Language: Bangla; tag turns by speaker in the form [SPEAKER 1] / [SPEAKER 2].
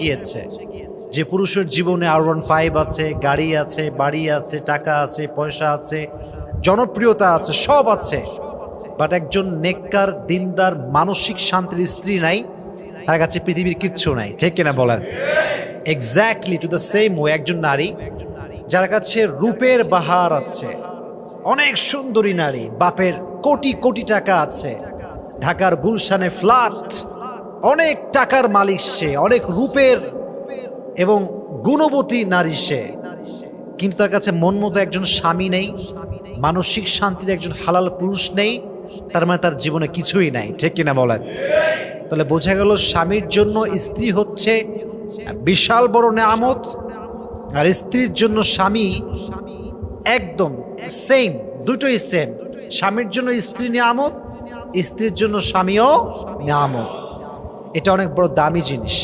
[SPEAKER 1] গিয়েছে যে পুরুষের জীবনে R15 আছে, গাড়ি আছে, বাড়ি আছে, টাকা আছে, পয়সা আছে, জনপ্রিয়তা আছে, সব আছে, বাট একজন নেককার দিনদার মানসিক শান্তির স্ত্রী নাই, তার কাছে পৃথিবীর কিচ্ছু নাই। ঠিক কিনা বলেন? Exactly to the same way একজন নারী যার কাছে রূপের বাহার আছে, অনেক সুন্দরী নারী, বাপের কোটি কোটি টাকা আছে, ঢাকার গুলশানে ফ্ল্যাট, অনেক টাকার মালিক সে, অনেক রূপের এবং গুণবতী নারী সে, কিন্তু তার কাছে মন মতো একজন স্বামী নেই, মানসিক শান্তির একজন হালাল পুরুষ নেই, তার মানে তার জীবনে কিছুই নাই। ঠিক কিনা বলেন? তাহলে বোঝা গেল স্বামীর জন্য স্ত্রী হচ্ছে বিশাল বড় নেয়ামত, আর স্ত্রীর জন্য স্বামী একদম সেম, দুটোই সেম। স্বামীর জন্য স্ত্রী নেয়ামত, স্ত্রীর জন্য স্বামীও নেয়ামত। এটা অনেক বড় দামি জিনিস।